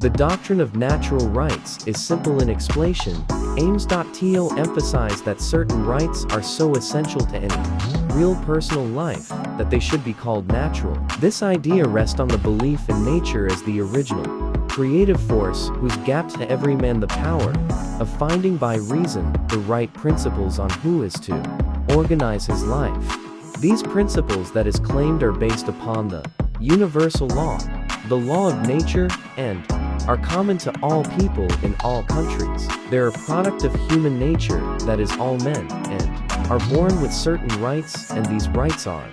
The doctrine of natural rights is simple in explanation. Ames.to emphasize that certain rights are so essential to any real personal life that they should be called natural. This idea rests on the belief in nature as the original creative force who's gapped to every man the power of finding by reason the right principles on who is to organize his life. These principles that is claimed are based upon the universal law, the law of nature, and are common to all people in all countries. They're a product of human nature, that is all men, and are born with certain rights, and these rights are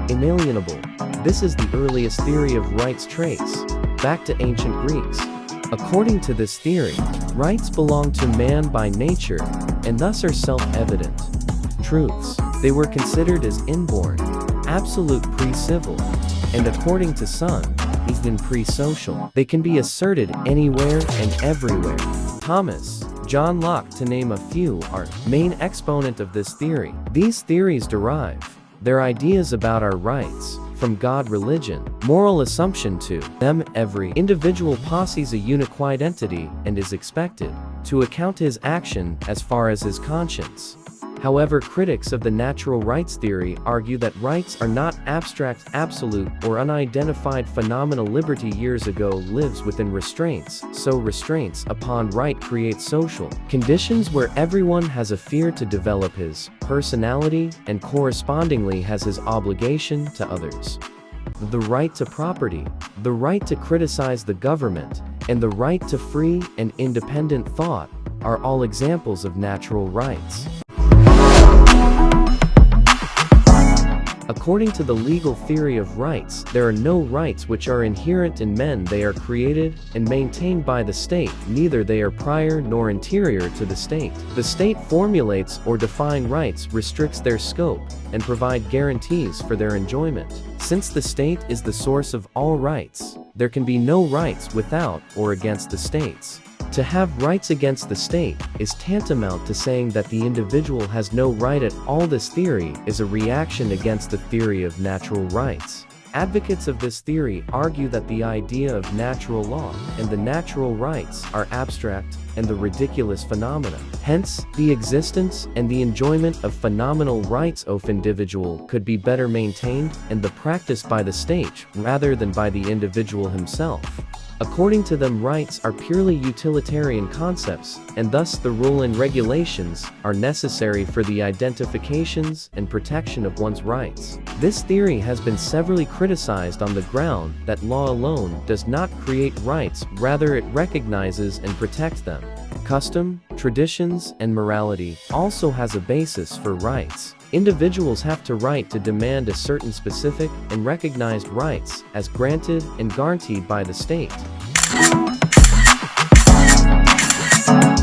inalienable. This is the earliest theory of rights trace back to ancient Greeks. According to this theory, rights belong to man by nature, and thus are self-evident truths. They were considered as inborn, absolute pre-civil, and according to some, even pre-social. They can be asserted anywhere and everywhere. Thomas, John Locke, to name a few, are main exponent of this theory. These theories derive their ideas about our rights from God, religion, moral assumption to them. Every individual possesses a unique entity and is expected to account his action as far as his conscience. However, critics of the natural rights theory argue that rights are not abstract, absolute, or unidentified phenomena. Liberty years ago lives within restraints, so restraints upon right create social conditions where everyone has a fear to develop his personality and correspondingly has his obligation to others. The right to property, the right to criticize the government, and the right to free and independent thought are all examples of natural rights. According to the legal theory of rights, there are no rights which are inherent in men. They are created and maintained by the state, neither they are prior nor interior to the state. The state formulates or defines rights, restricts their scope, and provide guarantees for their enjoyment. Since the state is the source of all rights, there can be no rights without or against the states. To have rights against the state is tantamount to saying that the individual has no right at all. This theory is a reaction against the theory of natural rights. Advocates of this theory argue that the idea of natural law and the natural rights are abstract and the ridiculous phenomena. Hence, the existence and the enjoyment of phenomenal rights of individual could be better maintained and the practice by the state rather than by the individual himself. According to them, rights are purely utilitarian concepts, and thus the rule and regulations are necessary for the identifications and protection of one's rights. This theory has been severely criticized on the ground that law alone does not create rights, rather it recognizes and protects them. Custom, traditions, and morality also has a basis for rights. Individuals have the right to demand a certain specific and recognized rights as granted and guaranteed by the state.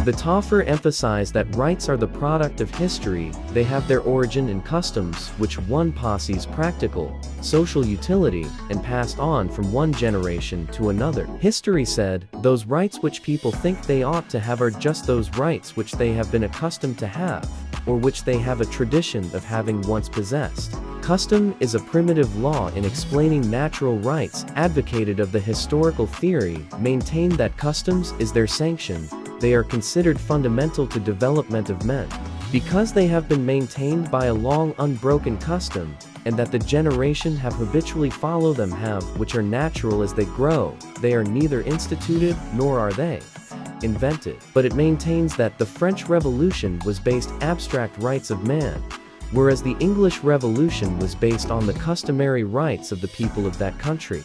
The Taffer emphasized that rights are the product of history. They have their origin in customs, which one possesses practical, social utility, and passed on from one generation to another. History said, those rights which people think they ought to have are just those rights which they have been accustomed to have, or which they have a tradition of having once possessed. Custom is a primitive law in explaining natural rights. Advocated of the historical theory maintained that customs is their sanction. They are considered fundamental to development of men, because they have been maintained by a long unbroken custom, and that the generation have habitually follow them have, which are natural as they grow. They are neither instituted, nor are they invented. But it maintains that the French Revolution was based abstract rights of man, whereas the English Revolution was based on the customary rights of the people of that country.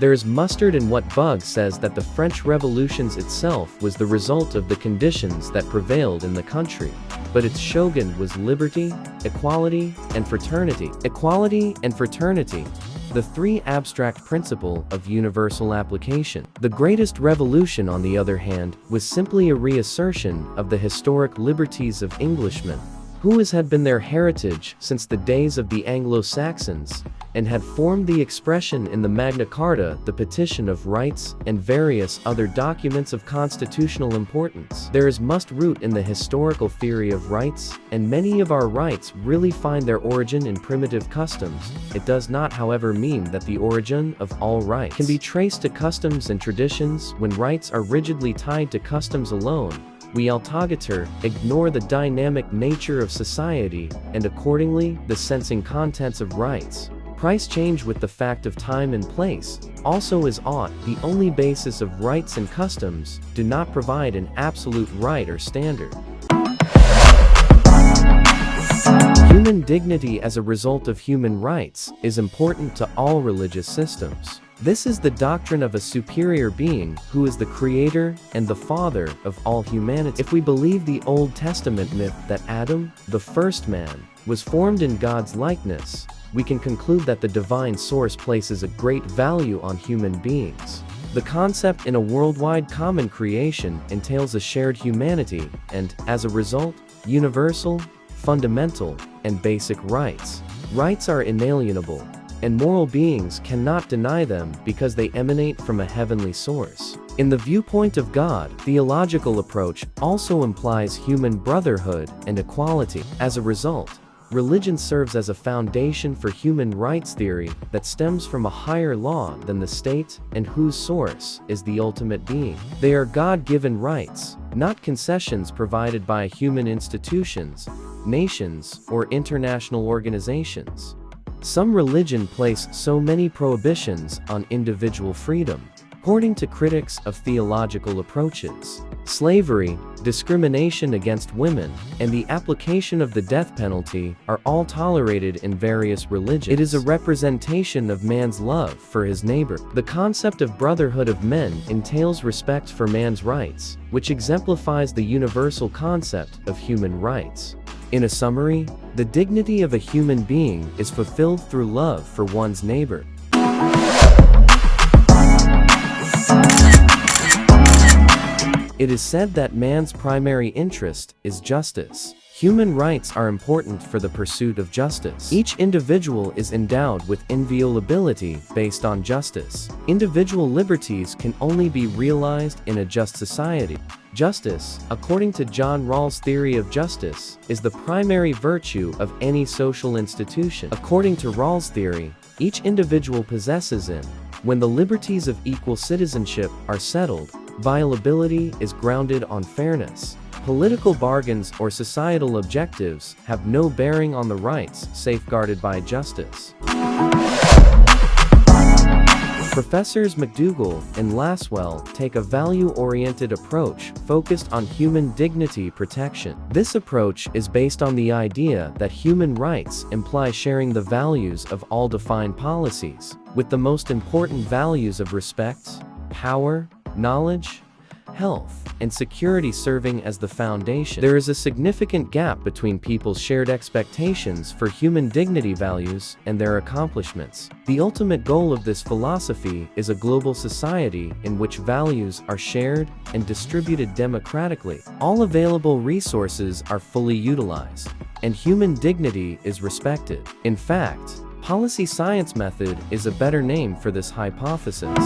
There is mustard in what Bug says that the French Revolution itself was the result of the conditions that prevailed in the country, but its slogan was liberty, equality, and fraternity. Equality and fraternity, the three abstract principle of universal application. The greatest revolution, on the other hand, was simply a reassertion of the historic liberties of Englishmen, whose had been their heritage since the days of the Anglo-Saxons, and had formed the expression in the Magna Carta, the Petition of Rights, and various other documents of constitutional importance. There is much root in the historical theory of rights, and many of our rights really find their origin in primitive customs. It does not, however, mean that the origin of all rights can be traced to customs and traditions. When rights are rigidly tied to customs alone, we altogether ignore the dynamic nature of society, and accordingly, the sensing contents of rights. Price change with the fact of time and place also is ought. The only basis of rights and customs do not provide an absolute right or standard. Human dignity as a result of human rights is important to all religious systems. This is the doctrine of a superior being who is the creator and the father of all humanity. If we believe the Old Testament myth that Adam, the first man, was formed in God's likeness, we can conclude that the divine source places a great value on human beings. The concept in a worldwide common creation entails a shared humanity and, as a result, universal, fundamental, and basic rights. Rights are inalienable, and moral beings cannot deny them because they emanate from a heavenly source. In the viewpoint of God, theological approach also implies human brotherhood and equality. As a result, religion serves as a foundation for human rights theory that stems from a higher law than the state and whose source is the ultimate being. They are God-given rights, not concessions provided by human institutions, nations, or international organizations. Some religion place so many prohibitions on individual freedom. According to critics of theological approaches, slavery, discrimination against women, and the application of the death penalty are all tolerated in various religions. It is a representation of man's love for his neighbor. The concept of brotherhood of men entails respect for man's rights, which exemplifies the universal concept of human rights. In a summary, the dignity of a human being is fulfilled through love for one's neighbor. It is said that man's primary interest is justice. Human rights are important for the pursuit of justice. Each individual is endowed with inviolability based on justice. Individual liberties can only be realized in a just society. Justice, according to John Rawls' theory of justice, is the primary virtue of any social institution. According to Rawls' theory, each individual possesses in, when the liberties of equal citizenship are settled, violability is grounded on fairness. Political bargains or societal objectives have no bearing on the rights safeguarded by justice. Professors McDougall and Lasswell take a value-oriented approach focused on human dignity protection. This approach is based on the idea that human rights imply sharing the values of all defined policies, with the most important values of respect, power, knowledge, health, and security serving as the foundation. There is a significant gap between people's shared expectations for human dignity values and their accomplishments. The ultimate goal of this philosophy is a global society in which values are shared and distributed democratically. All available resources are fully utilized, and human dignity is respected. In fact, policy science method is a better name for this hypothesis.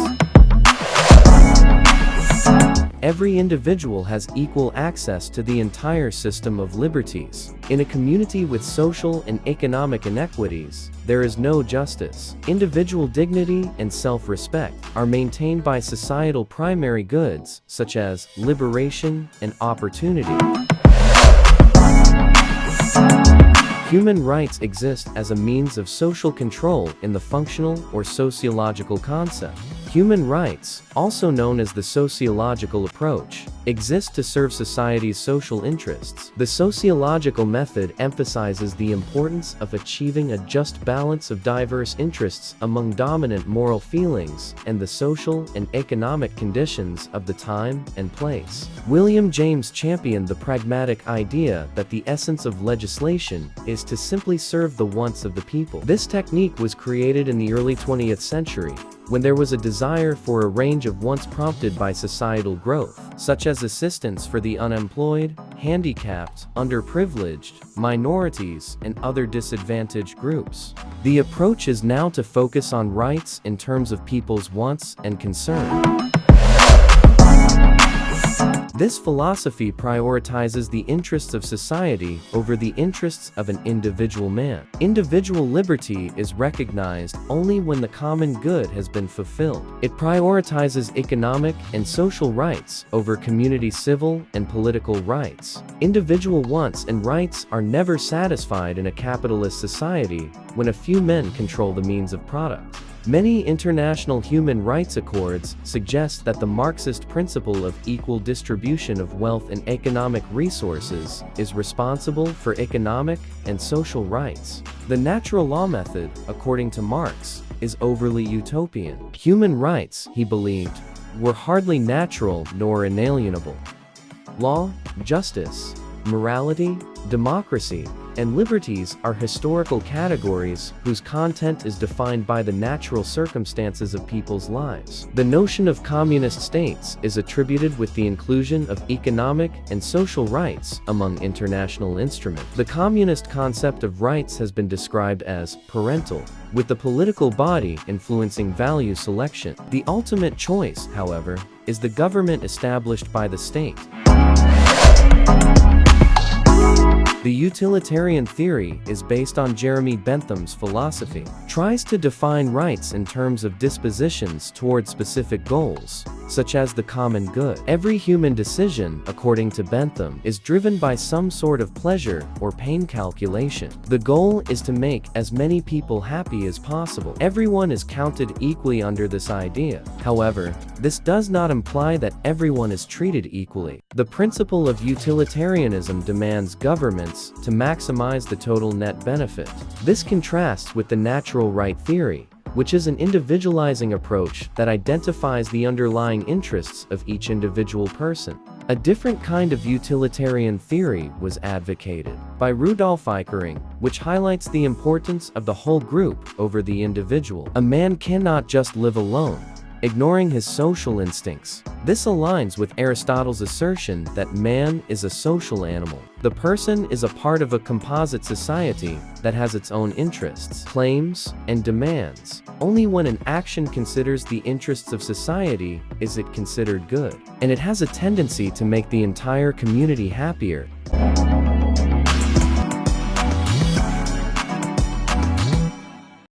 Every individual has equal access to the entire system of liberties. In a community with social and economic inequities, there is no justice. Individual dignity and self-respect are maintained by societal primary goods, such as liberation and opportunity. Human rights exist as a means of social control in the functional or sociological concept. Human rights, also known as the sociological approach, exist to serve society's social interests. The sociological method emphasizes the importance of achieving a just balance of diverse interests among dominant moral feelings and the social and economic conditions of the time and place. William James championed the pragmatic idea that the essence of legislation is to simply serve the wants of the people. This technique was created in the early 20th century, when there was a desire for a range of wants prompted by societal growth, such as assistance for the unemployed, handicapped, underprivileged, minorities, and other disadvantaged groups. The approach is now to focus on rights in terms of people's wants and concerns. This philosophy prioritizes the interests of society over the interests of an individual man. Individual liberty is recognized only when the common good has been fulfilled. It prioritizes economic and social rights over community civil and political rights. Individual wants and rights are never satisfied in a capitalist society when a few men control the means of product. Many international human rights accords suggest that the Marxist principle of equal distribution of wealth and economic resources is responsible for economic and social rights. The natural law method, according to Marx, is overly utopian. Human rights, he believed, were hardly natural nor inalienable. Law, justice, morality, democracy, and liberties are historical categories whose content is defined by the natural circumstances of people's lives. The notion of communist states is attributed with the inclusion of economic and social rights among international instruments. The communist concept of rights has been described as parental, with the political body influencing value selection. The ultimate choice, however, is the government established by the state. The utilitarian theory is based on Jeremy Bentham's philosophy. Tries to define rights in terms of dispositions toward specific goals, such as the common good. Every human decision, according to Bentham, is driven by some sort of pleasure or pain calculation. The goal is to make as many people happy as possible. Everyone is counted equally under this idea. However, this does not imply that everyone is treated equally. The principle of utilitarianism demands governments to maximize the total net benefit. This contrasts with the natural right theory, which is an individualizing approach that identifies the underlying interests of each individual person. A different kind of utilitarian theory was advocated by Rudolf Eichering, which highlights the importance of the whole group over the individual. A man cannot just live alone, ignoring his social instincts. This aligns with Aristotle's assertion that man is a social animal. The person is a part of a composite society that has its own interests, claims, and demands. Only when an action considers the interests of society is it considered good, and it has a tendency to make the entire community happier.